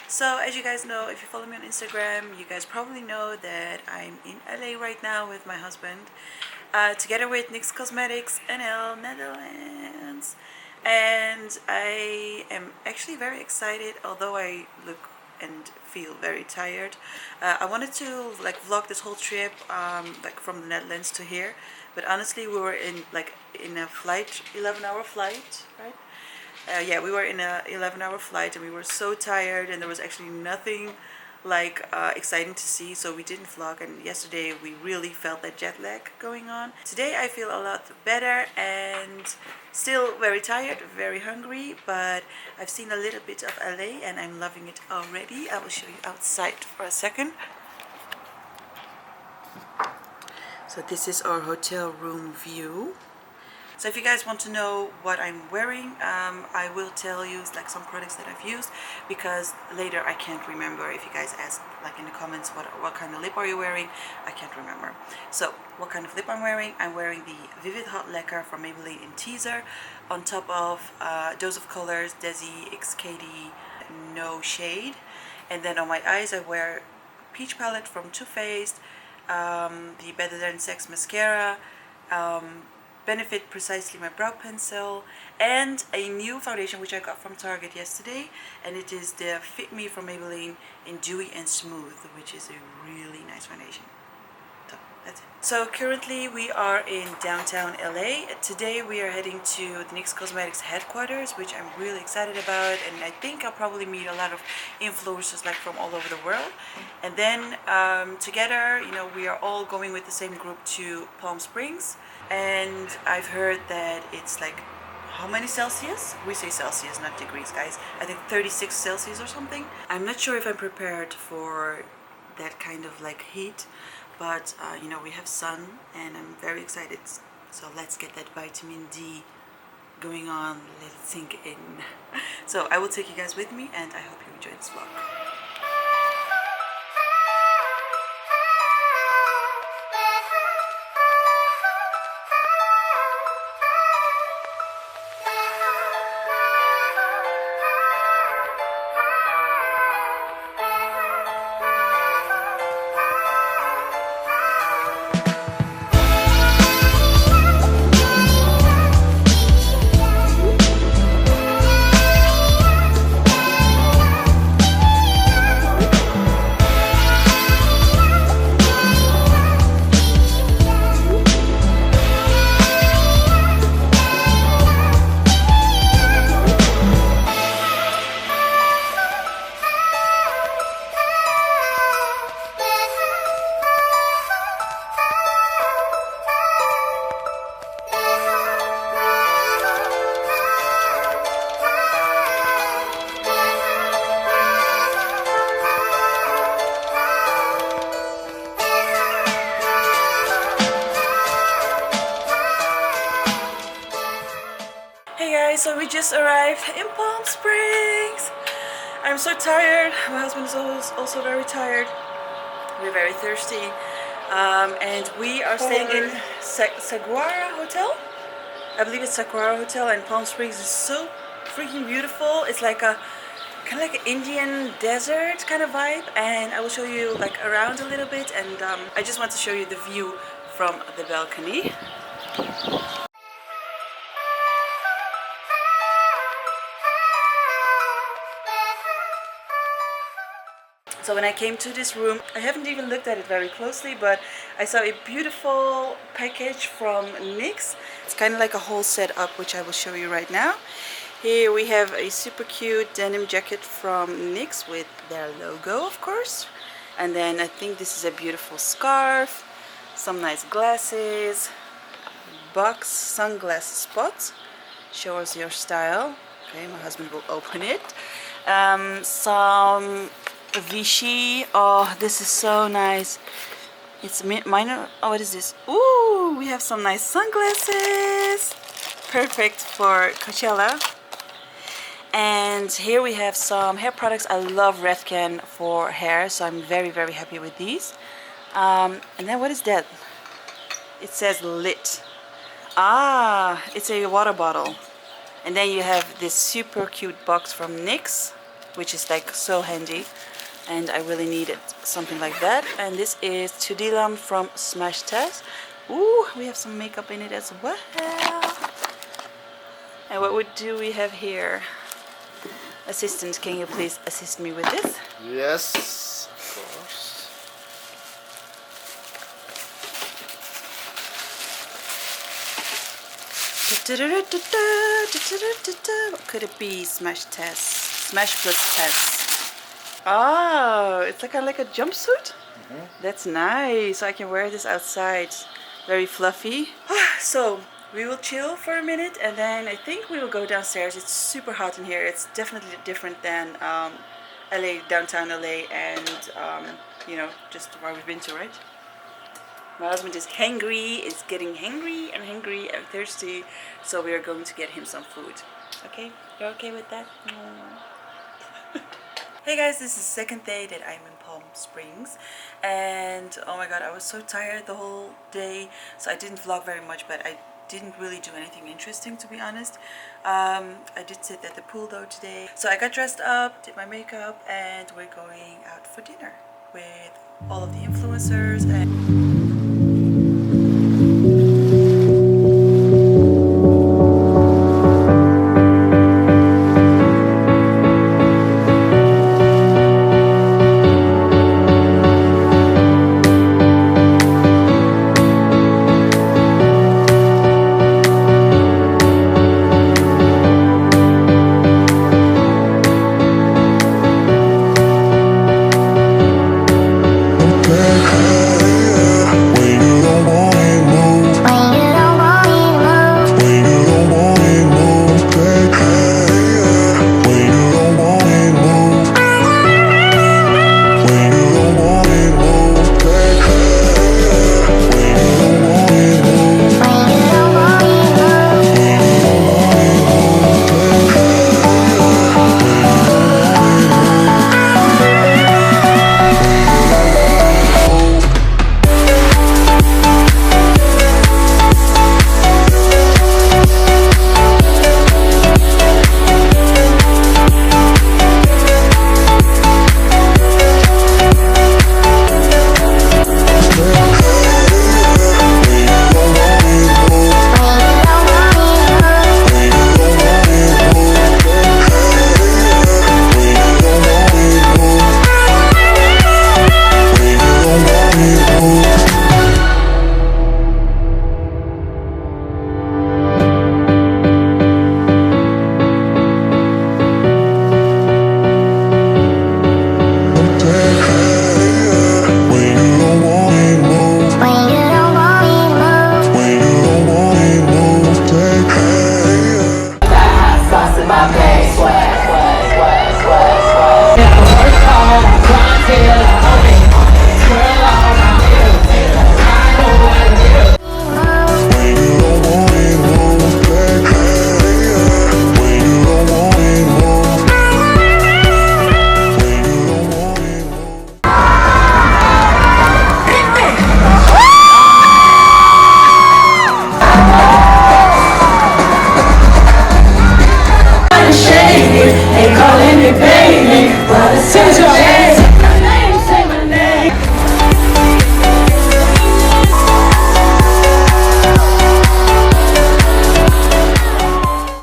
So as you guys know, if you follow me on Instagram, you guys probably know that I'm in LA right now with my husband, together with NYX Cosmetics NL Netherlands. And I am actually very excited, although I look and feel very tired. I wanted to like vlog this whole trip, like from the Netherlands to here, but honestly we were in a flight, 11-hour flight, right? Yeah, we were in a 11-hour flight and we were so tired, and there was actually nothing like exciting to see, so we didn't vlog. And yesterday we really felt that jet lag going on. Today I feel a lot better and still very tired, very hungry, but I've seen a little bit of LA and I'm loving it already. I will show you outside for a second. So this is our hotel room view. So if you guys want to know what I'm wearing, I will tell you like some products that I've used, because later I can't remember. If you guys ask like in the comments what kind of lip are you wearing, I can't remember. So what kind of lip I'm wearing the Vivid Hot Lacquer from Maybelline in Teaser, on top of Dose of Colors Desi XKD No Shade. And then on my eyes I wear Peach Palette from Too Faced, the Better Than Sex Mascara, Benefit Precisely My Brow Pencil, and a new foundation which I got from Target yesterday, and it is the Fit Me from Maybelline in Dewy and Smooth, which is a really nice foundation. So that's it. So currently we are in downtown LA. Today we are heading to the NYX Cosmetics headquarters, which I'm really excited about, and I think I'll probably meet a lot of influencers like from all over the world. And then together, you know, we are all going with the same group to Palm Springs. And I've heard that it's like, how many Celsius? We say Celsius, not degrees, guys. I think 36 Celsius or something. I'm not sure if I'm prepared for that kind of like heat, but you know, we have sun and I'm very excited. So let's get that vitamin D going on, let it sink in. So I will take you guys with me, and I hope you enjoy this vlog. Hey guys, so we just arrived in Palm Springs. I'm so tired. My husband is also very tired. We're very thirsty. And we are staying in Saguaro Hotel. I believe it's Saguaro Hotel, and Palm Springs is so freaking beautiful. It's like a kind of like an Indian desert kind of vibe, and I will show you like around a little bit, and I just want to show you the view from the balcony. So when I came to this room, I haven't even looked at it very closely, but I saw a beautiful package from NYX. It's kind of like a whole setup, which I will show you right now. Here we have a super cute denim jacket from NYX with their logo, of course. And then I think this is a beautiful scarf, some nice glasses, box sunglass spots. Show us your style. Okay, my husband will open it. Some Vichy. Oh, this is so nice. It's minor. Oh, what is this? Ooh, we have some nice sunglasses. Perfect for Coachella. And here we have some hair products. I love Redken for hair, so I'm very, very happy with these. And then what is that? It says lit. It's a water bottle. And then you have this super cute box from NYX. which is like so handy. And I really needed something like that. And this is to Dilan from Smash Test. Ooh, we have some makeup in it as well. And what do we have here? Assistant, can you please assist me with this? Yes, of course. What could it be? Smash Test. Smash Plus Test. Oh, it's like a jumpsuit? That's nice. So I can wear this outside. Very fluffy. So we will chill for a minute and then I think we will go downstairs. It's super hot in here. It's definitely different than LA, downtown LA, and you know, just where we've been to, right? My husband is hangry, is getting hangry and thirsty, so we are going to get him some food. Okay? You're okay with that? Hey guys, this is the second day that I'm in Palm Springs, and oh my god, I was so tired the whole day, so I didn't vlog very much, but I didn't really do anything interesting, to be honest. I did sit at the pool though today, so I got dressed up, did my makeup, and we're going out for dinner with all of the influencers. And My bag swag.